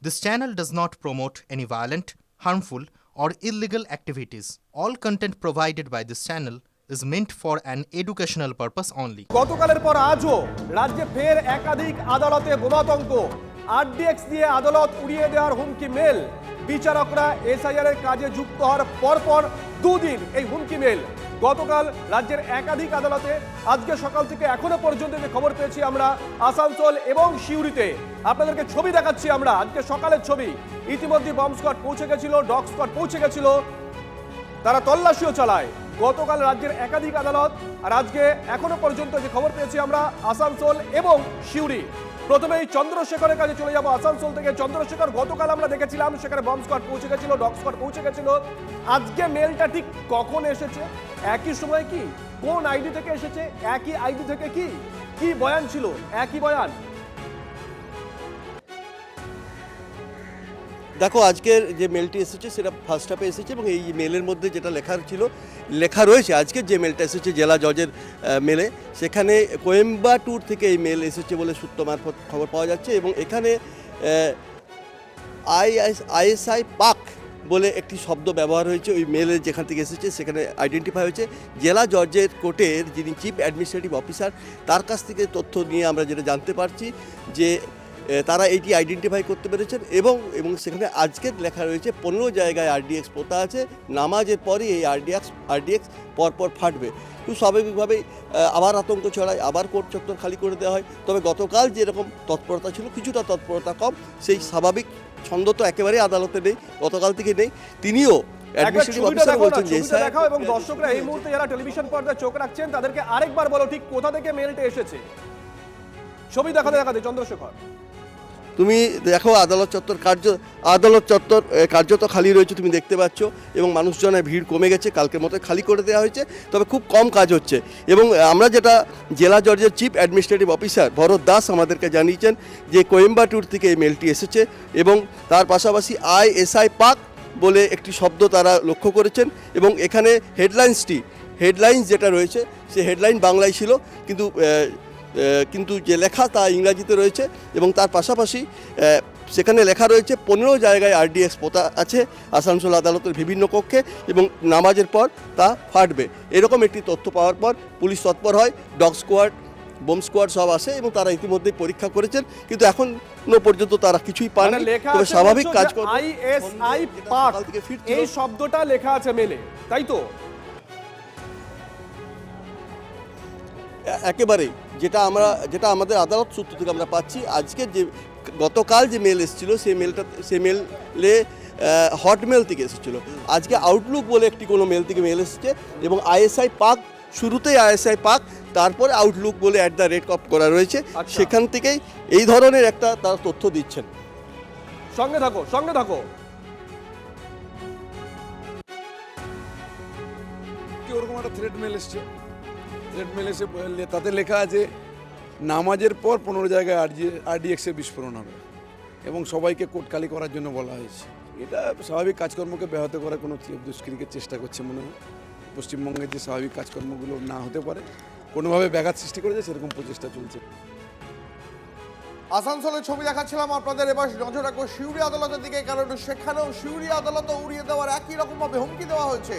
This channel does not promote any violent, harmful, or illegal activities. All content provided by this channel is meant for an educational purpose only. গতকালের পর আজও রাজ্যে ফের একাধিক আদালতে বোমাতঙ্ক। RDX দিয়ে আদালত উড়িয়ে দেওয়ার হুমকি মেল। বিচারকরা এসআইআর এর কাজে যুক্ত হওয়ার পরপর দুদিন এই হুমকি মেল। গতকাল রাজ্যের একাধিক আদালতে, আজকে সকাল থেকে এখনো পর্যন্ত যে খবর পেয়েছি আমরা আসানসোল এবং সিউড়িতে, আপনাদেরকে ছবি দেখাচ্ছি আমরা, আজকে সকালের ছবি। ইতিমধ্যে বম্ব স্কোয়াড পৌঁছে গেছিল, ডগ স্কোয়াড পৌঁছে গেছিল, তারা তল্লাশিও চালায়। গতকাল রাজ্যের একাধিক আদালত, আর আজকে এখনো পর্যন্ত যে খবর পেয়েছি আমরা আসানসোল এবং সিউড়ি। প্রথমেই চন্দ্রশেখরের কাছে চলে যাব। আসানসোল থেকে চন্দ্রশেখর, গতকাল আমরা দেখেছিলাম সেখানে বম্ব স্কোয়াড পৌঁছে গেছিল, ডগ স্কোয়াড পৌঁছে গেছিল। আজকে মেলটা ঠিক কখন এসেছে, একই সময় কি, কোন আইডি থেকে এসেছে, একই আইডি থেকে কি কি বয়ান ছিল, একই বয়ান? দেখো, আজকের যে মেলটি এসেছে সেটা ফার্স্ট হাফে এসেছে এবং এই মেলের মধ্যে যেটা লেখা রয়েছে, আজকের যে মেলটা এসেছে জেলা জজের মেলে, সেখানে কোয়েম্বাটুর থেকে এই মেল এসেছে বলে সূত্র মারফত খবর পাওয়া যাচ্ছে। এবং এখানে আইএসআই পাক বলে একটি শব্দ ব্যবহার হয়েছে ওই মেলের, যেখান থেকে এসেছে সেখানে আইডেন্টিফাই হয়েছে জেলা জজের কোর্টের যিনি চিফ অ্যাডমিনিস্ট্রেটিভ অফিসার, তার কাছ থেকে তথ্য নিয়ে আমরা যেটা জানতে পারছি যে তারা এইটি আইডেন্টিফাই করতে পেরেছেন। এবং সেখানে আজকের লেখা রয়েছে 15 জায়গায় আরডিএক্স পোতা আছে, নামাজের পরই এই আরডিএক্স পরপর ফাটবে। খুব স্বাভাবিকভাবেই আবার আতঙ্ক ছড়ায়, আবার কোর্ট চত্বর খালি করে দেওয়া হয়। তবে গতকাল যেরকম তৎপরতা ছিল, কিছুটা তৎপরতা কম, সেই স্বাভাবিক ছন্দ তো একেবারেই আদালতে নেই, গতকাল থেকে নেই। তিনিও এবং দর্শকরা এই মুহূর্তে যারা টেলিভিশন পর্দায় চোখ রাখছেন তাদেরকে আরেকবার বলো ঠিক কোথা থেকে মেলটা এসেছে। ছবি দেখাতে চন্দ্রশেখর, তুমি দেখো আদালত চত্বর কার্যত খালি রয়েছে, তুমি দেখতে পাচ্ছ, এবং মানুষজনের ভিড় কমে গেছে, কালকের মতো খালি করে দেওয়া হয়েছে, তবে খুব কম কাজ হচ্ছে। এবং আমরা যেটা জেলা জজের chief administrative officer Bharat Das আমাদেরকে জানিয়েছেন যে কোয়েম্বাটুর থেকে এই মেলটি এসেছে এবং তার পাশাপাশি আইএসআই পাক বলে একটি শব্দ তারা লক্ষ্য করেছেন। এবং এখানে হেডলাইন্স যেটা রয়েছে সে হেডলাইন বাংলায় ছিল, কিন্তু যে লেখা তা ইংরাজিতে রয়েছে। এবং তার পাশাপাশি সেখানে লেখা রয়েছে 15 জায়গায় আরডিএক্স পোতা আছে আসানসোল আদালতের বিভিন্ন কক্ষে এবং নামাজের পর তা ফাটবে। এরকম একটি তথ্য পাওয়ার পর পুলিশ তৎপর হয়, ডগ স্কোয়াড, বোম স্কোয়াড সব আসে এবং তারা ইতিমধ্যেই পরীক্ষা করেছেন, কিন্তু এখনো পর্যন্ত তারা কিছুই পায়নি। তবে স্বাভাবিক কাজ করবে। আইএসআই পাক এই শব্দটা লেখা আছে মেলে, তাই তো? একেবারেই যেটা আমাদের আদালত সূত্র থেকে আমরা পাচ্ছি, আজকের যে গতকাল যে মেল এসেছিল সেই মেলে হটমেল থেকে এসেছিলো, আজকে আউটলুক বলে একটি কোনো মেল থেকে মেল এসেছে এবং আইএসআই পাক, শুরুতেই আইএসআই পাক, তারপরে আউটলুক বলে @ করা রয়েছে। সেখান থেকেই এই ধরনের একটা তারা তথ্য দিচ্ছেন। সঙ্গে থাকো। ওরকম একটা থ্রেট মেল এসছে, তাতে লেখা আছে নামাজের পর 15 জায়গায় আরডিএক্সের বিস্ফোরণ হবে এবং সবাইকে কোর্ট খালি করার জন্য বলা হয়েছে। এটা স্বাভাবিক কাজকর্মকে ব্যাহত করার কোনো দুষ্কৃতিকে চেষ্টা করছে মনে হয়। পশ্চিমবঙ্গের যে স্বাভাবিক কাজকর্মগুলো না হতে পারে, কোনোভাবে ব্যাঘাত সৃষ্টি করেছে, সেরকম প্রচেষ্টা চলছে। আসানসোলের ছবি দেখাচ্ছিলাম আপনাদের, এবার নজর রাখবো সিউড়ি আদালতের দিকে, কারণ সেখানেও সিউড়ি আদালত উড়িয়ে দেওয়ার একই রকমভাবে হুমকি দেওয়া হয়েছে।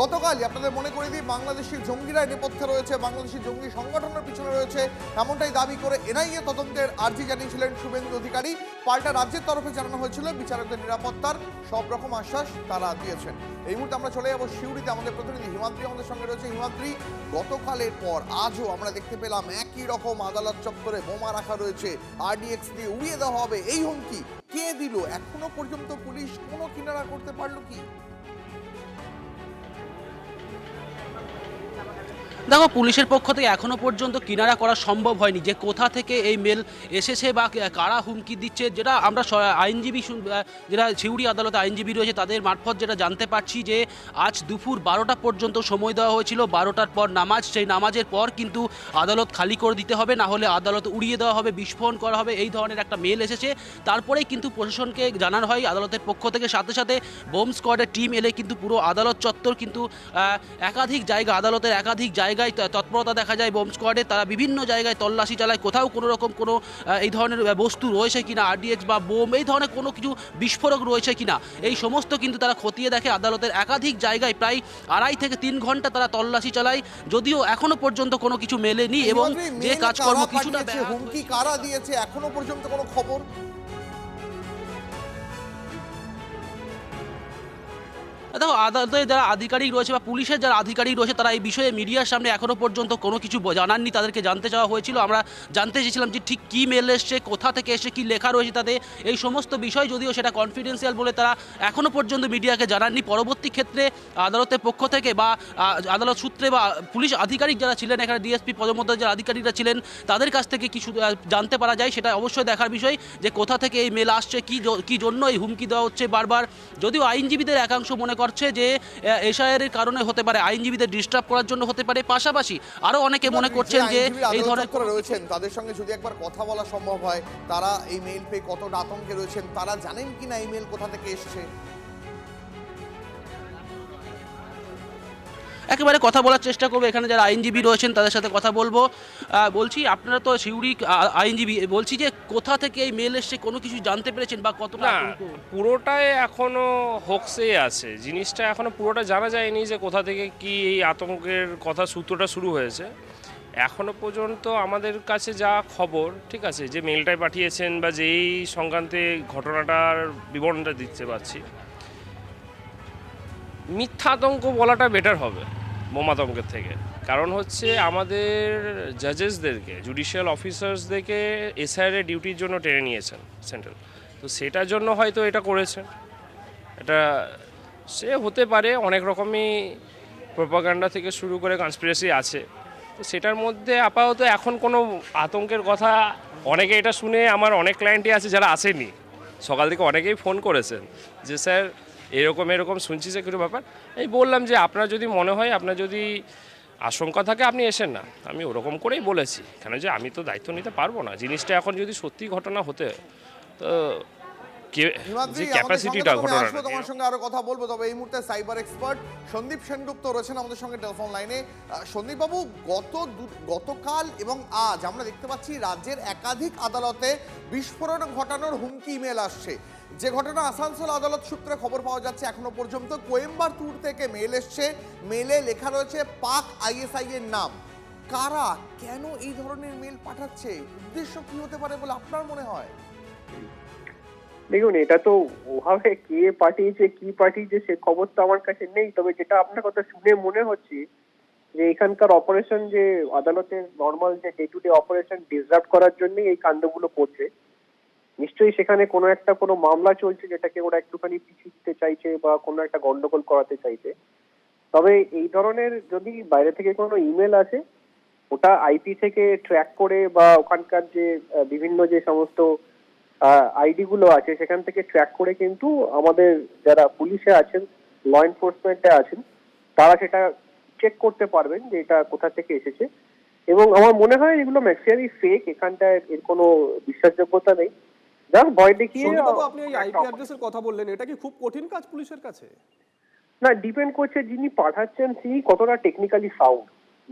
গতকালই আপনাদের মনে করে দিই, বাংলাদেশি জঙ্গিরা নেপথ্যে রয়েছে, বাংলাদেশি জঙ্গি সংগঠনের পিছনে রয়েছে, এমনটাই দাবি করে এনআইএ তদন্তের আর্জি জানিয়েছিলেন শুভেন্দু অধিকারী। পাল্টা রাজ্যের তরফে জানানো হয়েছিল বিচারকদের নিরাপত্তার সব রকম আশ্বাস তারা দিয়েছেন। এই মুহূর্তে আমরা চলে যাবো সিউড়িতে, আমাদের প্রতিনিধি হিমাদ্রি আমাদের সঙ্গে রয়েছে। হিমাদ্রি, গতকালের পর আজও আমরা দেখতে পেলাম একই রকম আদালত চত্বরে বোমা রাখা রয়েছে, আরডিএক্স দিয়ে উড়িয়ে দেওয়া হবে, এই হুমকি কে দিল? এখনো পর্যন্ত পুলিশ কোনো কিনারা করতে পারলো কি? দেখো, পুলিশের পক্ষ থেকে এখনও পর্যন্ত কিনারা করা সম্ভব হয়নি যে কোথা থেকে এই মেল এসেছে বা কারা হুমকি দিচ্ছে। যেটা আমরা আইনজীবী, যেটা সিউড়ি আদালতে আইনজীবী রয়েছে তাদের মারফত যেটা জানতে পারছি যে আজ দুপুর 12টা পর্যন্ত সময় দেওয়া হয়েছিল, 12টার পর নামাজ, সেই নামাজের পর কিন্তু আদালত খালি করে দিতে হবে, না হলে আদালত উড়িয়ে দেওয়া হবে, বিস্ফোরণ করা হবে, এই ধরনের একটা মেল এসেছে। তারপরেই কিন্তু প্রশাসনকে জানানো হয় আদালতের পক্ষ থেকে, সাথে সাথে বোম স্কোয়াডের টিম এলে কিন্তু পুরো আদালত চত্বর কিন্তু আদালতের একাধিক জায়গা জায়গায় তৎপরতা দেখা যায় বোম স্কোয়াডে, তারা বিভিন্ন জায়গায় তল্লাশি চালায়, কোথাও কোনো রকম কোনো এই ধরনের বস্তু রয়েছে কিনা, আরডিএক্স বা বোম এই ধরনের কোনো কিছু বিস্ফোরক রয়েছে কিনা, এই সমস্ত কিন্তু তারা খতিয়ে দেখে। আদালতের একাধিক জায়গায় প্রায় 2.5 থেকে 3 ঘন্টা তারা তল্লাশি চালায়, যদিও এখনো পর্যন্ত কোনো কিছু মেলেনি এবং যে কাজকর্ম কিছুটা হুমকি কারা দিয়েছে এখনো পর্যন্ত কোনো খবর? দেখো, আদালতের যারা আধিকারিক রয়েছে বা পুলিশের যারা আধিকারিক রয়েছে তারা এই বিষয়ে মিডিয়ার সামনে এখনো পর্যন্ত কোনো কিছু জানাননি। তাদেরকে জানতে চাওয়া হয়েছিল, আমরা জানতে চেয়েছিলাম যে ঠিক কী মেল এসছে, কোথা থেকে এসছে, কী লেখা রয়েছে তাতে, এই সমস্ত বিষয়, যদিও সেটা কনফিডেন্সিয়াল বলে তারা এখনো পর্যন্ত মিডিয়াকে জানাননি। পরবর্তী ক্ষেত্রে আদালতের পক্ষ থেকে বা আদালত সূত্রে বা পুলিশ আধিকারিক যারা ছিলেন, এখানে ডিএসপি পদমর্যাদার যারা আধিকারিকরা ছিলেন, তাদের কাছ থেকে কিছু জানতে পারা যায়, সেটা অবশ্যই দেখার বিষয় যে কোথা থেকে এই মেল আসছে, কী জন্য এই হুমকি দেওয়া হচ্ছে বারবার। যদিও আইনজীবীদের একাংশ মনে করছে যে এসআইআরের কারণে হতে পারে, আইনজীবীদের ডিস্টার্ব করার জন্য হতে পারে, পাশাপাশি আরও অনেকে মনে করছেন যে এই ধরনের রয়েছেন তাদের সঙ্গে যদি একবার কথা বলা সম্ভব হয়, তারা এই মেল পেয়ে কতটা আতঙ্কে রয়েছেন, তারা জানেন কিনা এই মেল কোথা থেকে এসছে। একেবারে কথা বলার চেষ্টা করবো, এখানে যারা আইনজীবী রয়েছেন তাদের সাথে কথা বলবো। বলছি, আপনারা তো সিউড়ি আইনজীবী, বলছি যে কোথা থেকে এই মেল এসছে কোনো কিছু জানতে পেরেছেন বা কতটা? পুরোটাই এখনো হোক্সে আছে, জিনিসটা এখনো পুরোটা জানা যায়নি যে কোথা থেকে কি এই আতঙ্কের কথা সূত্রটা শুরু হয়েছে। এখনো পর্যন্ত আমাদের কাছে যা খবর, ঠিক আছে, যে মেলটাই পাঠিয়েছেন বা যেই সংক্রান্তে ঘটনাটার বিবরণটা দিতে পারছি, মিথ্যা আতঙ্ক বলাটা বেটার হবে বোমাতঙ্কের থেকে। কারণ হচ্ছে আমাদের জাজেসদেরকে, জুডিশিয়াল অফিসার্সদেরকে এসআইআর ডিউটির জন্য টেনে নিয়েছেন সেন্ট্রাল, তো সেটার জন্য হয়তো এটা করেছেন। এটা সে হতে পারে, অনেক রকমই প্রোপাগান্ডা থেকে শুরু করে কনস্পিরেসি আছে, তো সেটার মধ্যে আপাতত এখন কোনো আতঙ্কের কথা, অনেকে এটা শুনে, আমার অনেক ক্লায়েন্টই আছে যারা আসেনি, সকাল থেকে অনেকেই ফোন করেছেন যে স্যার এরকম শুনছি যে কিছু ব্যাপার। এই বললাম যে আপনার যদি মনে হয়, আপনার যদি আশঙ্কা থাকে আপনি এসেন না, আমি ওরকম করেই বলেছি, কেন যে আমি তো দায়িত্ব নিতে পারবো না। জিনিসটা এখন যদি সত্যি ঘটনা হতে, তো যে ক্যাপাসিটিটা ঘটনা, তোমার সঙ্গে আরো কথা বলবো, তবে এই মুহূর্তে সাইবার এক্সপার্ট সন্দীপ সেনগুপ্ত রয়েছেন আমাদের সঙ্গে টেলিফোন লাইনে। সন্দীপ বাবু, গতকাল এবং আজ আমরা দেখতে পাচ্ছি রাজ্যের একাধিক আদালতে বিস্ফোরণ ঘটানোর হুমকি ইমেল আসছে। যে ঘটনা আসানসোল আদালত সূত্রে খবর পাওয়া যাচ্ছে, এখনো পর্যন্ত কোয়েম্বাটুর থেকে মেল এসছে, মেলে লেখা রয়েছে পাক আইএসআই এর নাম। কারা, কেন এই ধরনের মেল পাঠাচ্ছে, উদ্দেশ্য কি হতে পারে বলে আপনার মনে হয়? দেখুন, এটা তো ওভাবে কে পাঠিয়েছে কি পাঠিয়েছে সে খবর তো আমার কাছে নেই, তবে যেটা আপনার কথা শুনে মনে হচ্ছে যে এখানকার অপারেশন, যে আদালতের নর্মাল যে day to day operation disrupt করার জন্য এই কাণ্ডগুলো করছে। নিশ্চয়ই সেখানে কোনো মামলা চলছে যেটাকে ওরা একটুখানি পিছিয়ে দিতে চাইছে বা কোনো একটা গন্ডগোল করাতে চাইছে। তবে এই ধরনের যদি বাইরে থেকে কোনো ইমেল আসে, ওটা আইপি থেকে ট্র্যাক করে বা ওখানকার যে বিভিন্ন যে সমস্ত আইডি গুলো আছে সেখান থেকে ট্র্যাক করে কিন্তু আমাদের যারা পুলিশে আছেন, ল এনফোর্সমেন্টে আছেন, তারা সেটা চেক করতে পারবেন যে এটা কোথা থেকে এসেছে। এবং আমার মনে হয় এগুলো ম্যাক্সিমামই ফেক, এখানটায় এর কোনো বিশ্বাসযোগ্যতা নেই। যার ভয় দেখিয়ে আপনি এই আইপি অ্যাড্রেসের কথা বললেন, এটা কি খুব কঠিন কাজ পুলিশের কাছে? না, ডিপেন্ড করছে যিনি পাঠাচ্ছেন তিনি কতটা টেকনিক্যালি সাউন্ড।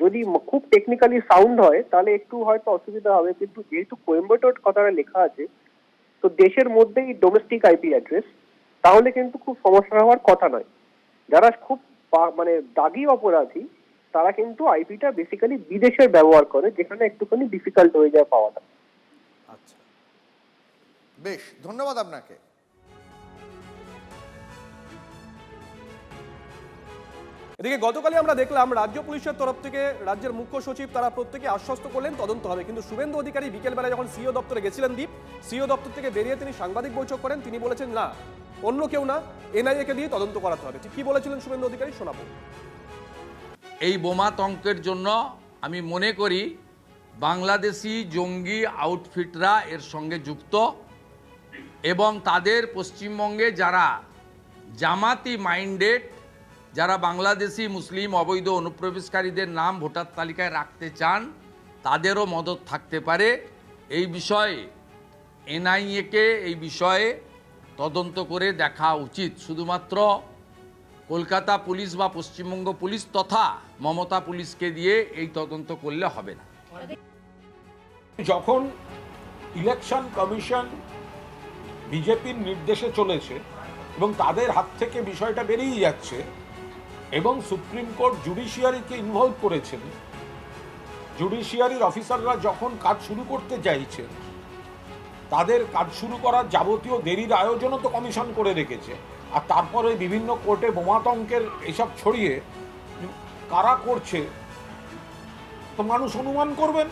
যদি খুব টেকনিক্যালি সাউন্ড হয় তাহলে একটু হয়তো অসুবিধা হবে, কিন্তু যেহেতু কোয়েম্বাটোর কথাটা লেখা আছে, তো দেশের মধ্যেই ডোমেস্টিক আইপি অ্যাড্রেস, তাহলে কিন্তু খুব সমস্যা হওয়ার কথা নয়। যারা খুব মানে দাগি অপরাধী তারা কিন্তু আইপিটা বেসিক্যালি বিদেশের ব্যবহার করে, যেখানে একটুখানি ডিফিকাল্ট হয়ে যায় পাওয়াটা। আচ্ছা, বেশ, ধন্যবাদ আপনাকে। এদিকে গতকালই আমরা দেখলাম রাজ্য পুলিশের তরফ থেকে রাজ্যের মুখ্য সচিব তারা প্রত্যেকে আশ্বস্ত করলেন তদন্ত হবে, কিন্তু শুভেন্দু অধিকারী বিকেলবেলা যখন সিও দপ্তরে গেছিলেন দীপ, সিও দপ্তর থেকে বেরিয়ে তিনি সাংবাদিক বৈঠক করেন। তিনি বলেছেন না, অন্য কেউ না, এনআইএ কে দিয়ে তদন্ত করাতে হবে। ঠিক কি বলেছিলেন শুভেন্দু অধিকারী, শোনাবো। এই বোমাতঙ্কের জন্য আমি মনে করি বাংলাদেশি জঙ্গি আউটফিটরা এর সঙ্গে যুক্ত, এবং তাদের পশ্চিমবঙ্গে যারা জামাতি মাইন্ডেড, যারা বাংলাদেশি মুসলিম অবৈধ অনুপ্রবেশকারীদের নাম ভোটার তালিকায় রাখতে চান, তাদেরও মদত থাকতে পারে। এই বিষয়ে এনআইএকে এই বিষয়ে তদন্ত করে দেখা উচিত। শুধুমাত্র কলকাতা পুলিশ বা পশ্চিমবঙ্গ পুলিশ তথা মমতা পুলিশকে দিয়ে এই তদন্ত করলে হবে না। যখন ইলেকশন কমিশন বিজেপির নির্দেশে চলেছে এবং তাদের হাত থেকে বিষয়টা বেরিয়ে যাচ্ছে এবং সুপ্রিম কোর্ট জুডিশিয়ারিকে ইনভলভ করেছেন, জুডিশিয়ারির অফিসাররা যখন কাজ শুরু করতে চাইছে তাদের কাজ শুরু করার যাবতীয় দেরির আয়োজনও তো কমিশন করে রেখেছে, আর তারপরে বিভিন্ন কোর্টে বোমাতঙ্কের এসব ছড়িয়ে কারা করছে তো মানুষ অনুমান করবেন।